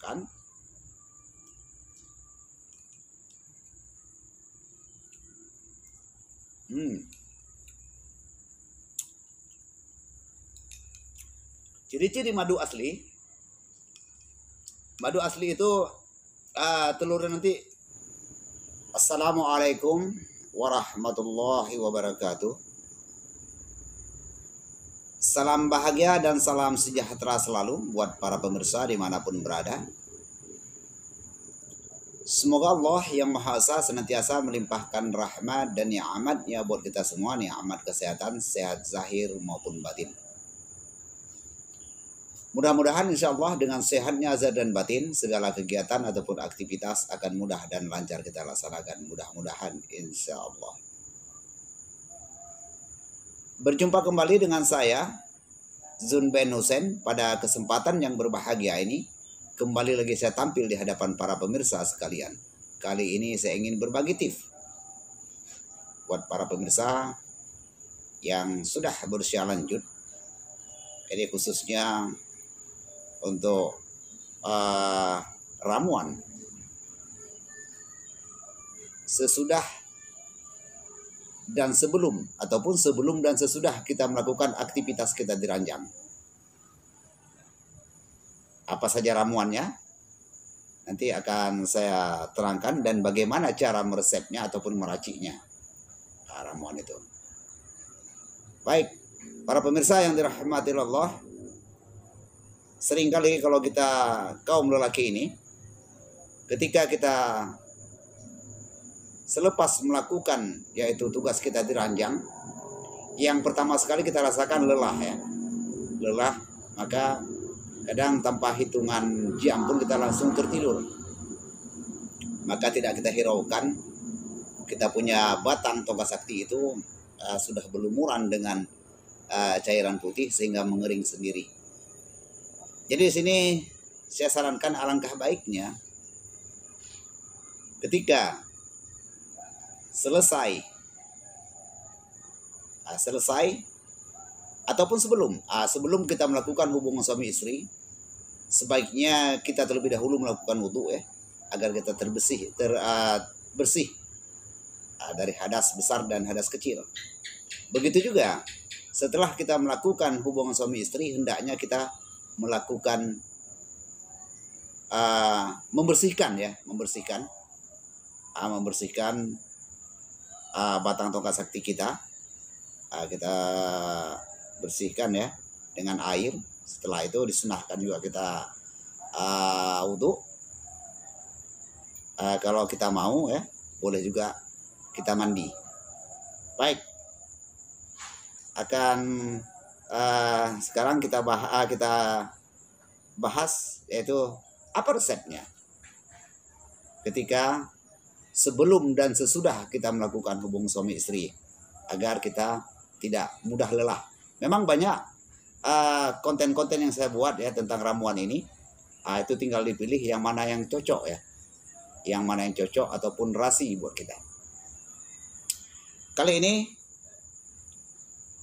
makan. Ciri-ciri madu asli. Madu asli itu telurnya nanti. Assalamualaikum warahmatullahi wabarakatuh. Salam bahagia dan salam sejahtera selalu buat para pemirsa dimanapun berada. Semoga Allah yang Maha Esa senantiasa melimpahkan rahmat dan ni'amat-Nya buat kita semua, ni'amat kesehatan, sehat zahir maupun batin. Mudah-mudahan insya Allah dengan sehatnya zahir dan batin, segala kegiatan ataupun aktivitas akan mudah dan lancar kita laksanakan. Mudah-mudahan insya Allah. Berjumpa kembali dengan saya, Zun Ben Hussein, pada kesempatan yang berbahagia ini. Kembali lagi saya tampil di hadapan para pemirsa sekalian. Kali ini saya ingin berbagi tips buat para pemirsa yang sudah berusia lanjut. Ini khususnya untuk ramuan sesudah dan sebelum, ataupun sebelum dan sesudah kita melakukan aktivitas kita di ranjang. Apa saja ramuannya? Nanti akan saya terangkan dan bagaimana cara meresepnya ataupun meraciknya ramuan itu. Baik, para pemirsa yang dirahmati Allah, seringkali kalau kita kaum lelaki ini, ketika kita selepas melakukan yaitu tugas kita di ranjang, yang pertama sekali kita rasakan lelah ya. Lelah, maka kadang tanpa hitungan jam pun kita langsung tertidur. Maka tidak kita hiraukan, kita punya batang tongkat sakti itu sudah berlumuran dengan cairan putih sehingga mengering sendiri. Jadi di sini saya sarankan alangkah baiknya ketika selesai ataupun sebelum kita melakukan hubungan suami istri, sebaiknya kita terlebih dahulu melakukan wudhu ya, agar kita bersih dari hadas besar dan hadas kecil. Begitu juga setelah kita melakukan hubungan suami istri, hendaknya kita melakukan membersihkan batang tongkat sakti kita. Kita bersihkan ya dengan air. Setelah itu disunahkan juga kita wudhu. Kalau kita mau ya, boleh juga kita mandi. Baik, akan sekarang kita bahas yaitu apa resepnya ketika sebelum dan sesudah kita melakukan hubungan suami istri, agar kita tidak mudah lelah. Memang banyak konten-konten yang saya buat ya tentang ramuan ini. Itu tinggal dipilih yang mana yang cocok ya. Yang mana yang cocok ataupun rasi buat kita. Kali ini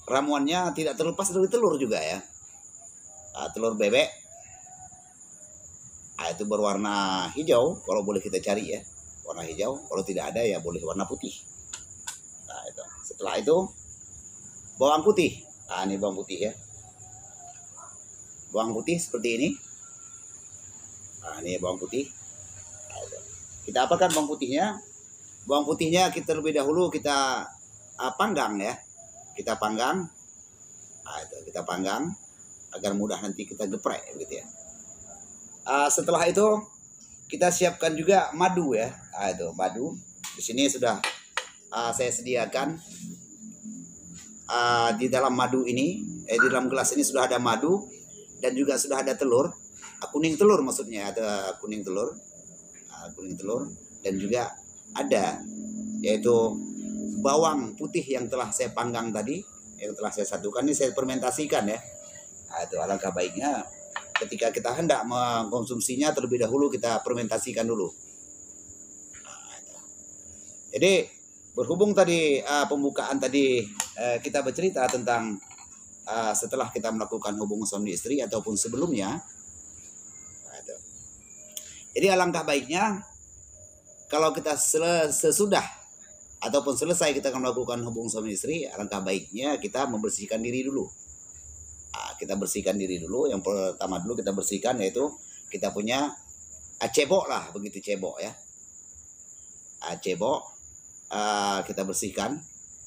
ramuannya tidak terlepas dari telur juga ya. Telur bebek. Itu berwarna hijau kalau boleh kita cari ya. Warna hijau, kalau tidak ada ya boleh warna putih. Itu. Setelah itu bawang putih. Ini bawang putih ya. Bawang putih seperti ini. Ini bawang putih. Kita apakan bawang putihnya? Bawang putihnya kita lebih dahulu kita panggang ya. Kita panggang. Kita panggang agar mudah nanti kita geprek gitu ya. Setelah itu kita siapkan juga madu ya. Itu madu. Di sini sudah saya sediakan di dalam madu ini, di dalam gelas ini sudah ada madu dan juga sudah ada telur, kuning telur maksudnya, ada kuning telur, dan juga ada yaitu bawang putih yang telah saya panggang tadi, yang telah saya satukan ini saya fermentasikan ya. Itu alangkah baiknya ketika kita hendak mengkonsumsinya terlebih dahulu kita fermentasikan dulu. Jadi berhubung tadi pembukaan tadi kita bercerita tentang setelah kita melakukan hubungan suami istri ataupun sebelumnya. Jadi alangkah baiknya kalau kita sesudah ataupun selesai kita akan melakukan hubungan suami istri, alangkah baiknya kita membersihkan diri dulu. Kita bersihkan diri dulu. Yang pertama dulu kita bersihkan yaitu kita punya cebok lah, begitu cebok ya. Cebok kita bersihkan,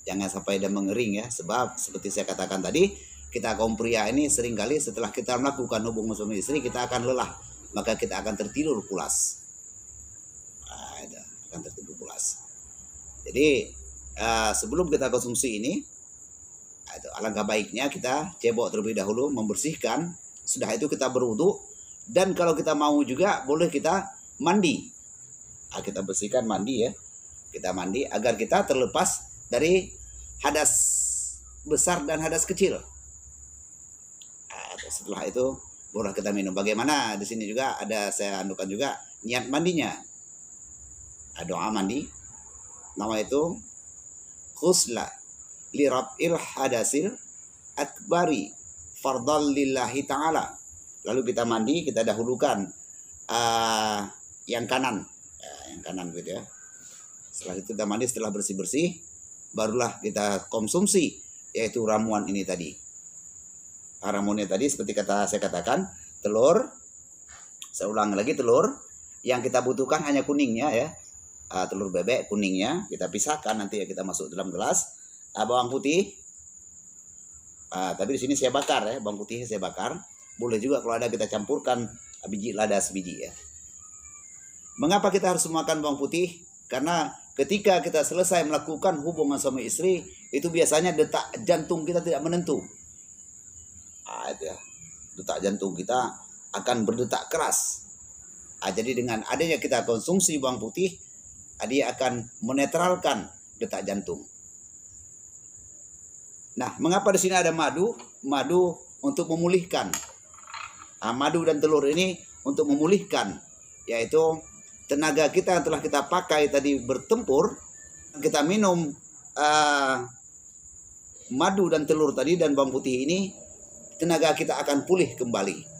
jangan sampai dia mengering ya, sebab seperti saya katakan tadi, kita kaum pria ini seringkali setelah kita melakukan hubungan suami istri kita akan lelah, maka kita akan tertidur pulas. Akan tertidur pulas. Jadi sebelum kita konsumsi ini, alangkah baiknya kita cebok terlebih dahulu, membersihkan. Sudah itu kita berwudu, dan kalau kita mau juga boleh kita mandi. Kita bersihkan, mandi ya. Kita mandi agar kita terlepas dari hadas besar dan hadas kecil. Setelah itu boleh kita minum. Bagaimana di sini juga ada saya anukan juga niat mandinya. Doa mandi. Nama itu khusla li rab'il hadasil akbari fardal lillahi ta'ala. Lalu kita mandi, kita dahulukan yang kanan. Yang kanan gitu ya. Setelah itu kita mandi, setelah bersih-bersih, barulah kita konsumsi, yaitu ramuan ini tadi. Ramuannya tadi seperti saya katakan, telur. Saya ulang lagi, telur. Yang kita butuhkan hanya kuningnya ya. Telur bebek kuningnya kita pisahkan, nanti ya kita masuk dalam gelas. Bawang putih. Tapi di sini saya bakar ya, bawang putihnya saya bakar. Boleh juga kalau ada kita campurkan biji lada sebiji ya. Mengapa kita harus memakan bawang putih? Karena ketika kita selesai melakukan hubungan suami istri, itu biasanya detak jantung kita tidak menentu. Itu ya. Detak jantung kita akan berdetak keras. Jadi dengan adanya kita konsumsi bawang putih, dia akan menetralkan detak jantung. Nah, mengapa di sini ada madu? Madu untuk memulihkan. Madu dan telur ini untuk memulihkan, yaitu tenaga kita yang telah kita pakai tadi bertempur, kita minum madu dan telur tadi dan bawang putih ini, tenaga kita akan pulih kembali.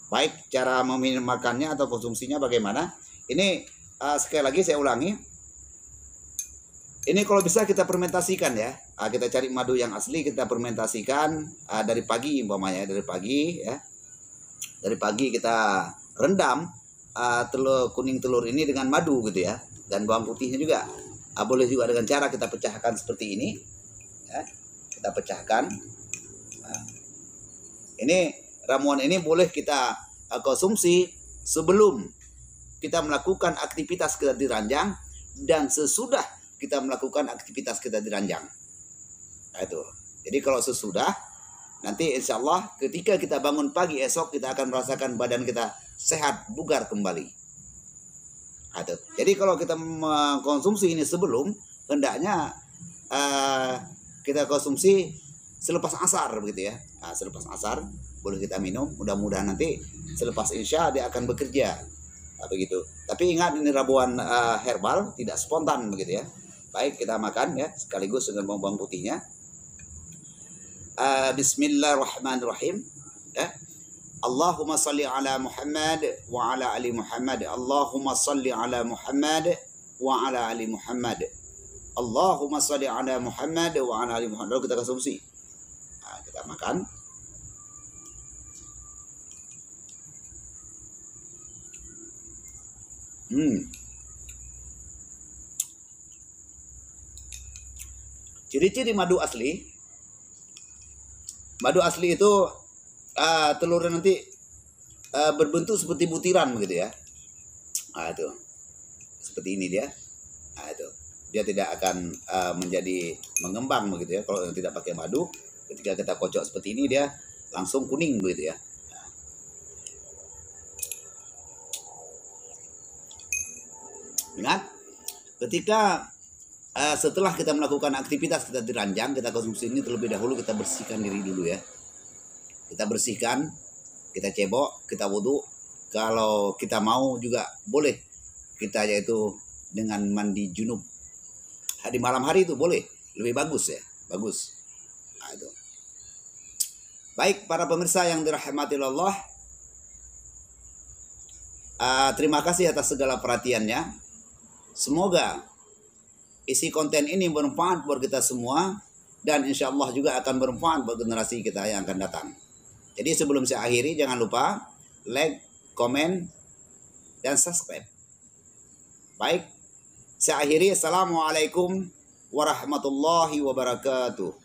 Baik cara makannya atau konsumsinya bagaimana? Ini sekali lagi saya ulangi. Ini kalau bisa kita fermentasikan ya. Kita cari madu yang asli, kita fermentasikan dari pagi umpamanya, dari pagi ya. Dari pagi kita rendam kuning telur ini dengan madu gitu ya, dan bawang putihnya juga. Boleh juga dengan cara kita pecahkan seperti ini ya. Kita pecahkan. Ini ramuan ini boleh kita konsumsi sebelum kita melakukan aktivitas kita di ranjang dan sesudah kita melakukan aktivitas kita di ranjang. Itu. Jadi kalau sesudah, nanti insya Allah ketika kita bangun pagi esok kita akan merasakan badan kita sehat, bugar kembali. Itu. Jadi kalau kita mengkonsumsi ini sebelum, hendaknya kita konsumsi selepas asar begitu ya. Selepas asar boleh kita minum. Mudah-mudahan nanti selepas isya dia akan bekerja. Begitu. Tapi ingat ini ramuan herbal, tidak spontan begitu ya. Baik, kita makan ya sekaligus dengan bawang putihnya. Bismillahirrahmanirrahim. Ya. Allahumma salli ala Muhammad wa ala ali Muhammad. Allahumma salli ala Muhammad wa ala ali Muhammad. Allahumma salli ala Muhammad wa ala ali Muhammad. Lalu kita konsumsi. Kita makan. Ciri-ciri madu asli. Madu asli itu telurnya nanti berbentuk seperti butiran begitu ya. Itu. Seperti ini dia. Itu. Dia tidak akan menjadi mengembang begitu ya. Kalau tidak pakai madu, ketika kita kocok seperti ini dia langsung kuning begitu ya. Ingat, ketika setelah kita melakukan aktivitas kita di ranjang, kita konsumsi ini terlebih dahulu kita bersihkan diri dulu ya. Kita bersihkan, kita cebok, kita wudhu. Kalau kita mau juga boleh kita yaitu dengan mandi junub. Di malam hari itu boleh, lebih bagus ya, bagus. Itu. Baik para pemirsa yang dirahmati Allah, Terima kasih atas segala perhatiannya. Semoga isi konten ini bermanfaat buat kita semua, dan insya Allah juga akan bermanfaat buat generasi kita yang akan datang. Jadi sebelum saya akhiri, jangan lupa like, komen, dan subscribe. Baik, saya akhiri. Assalamualaikum warahmatullahi wabarakatuh.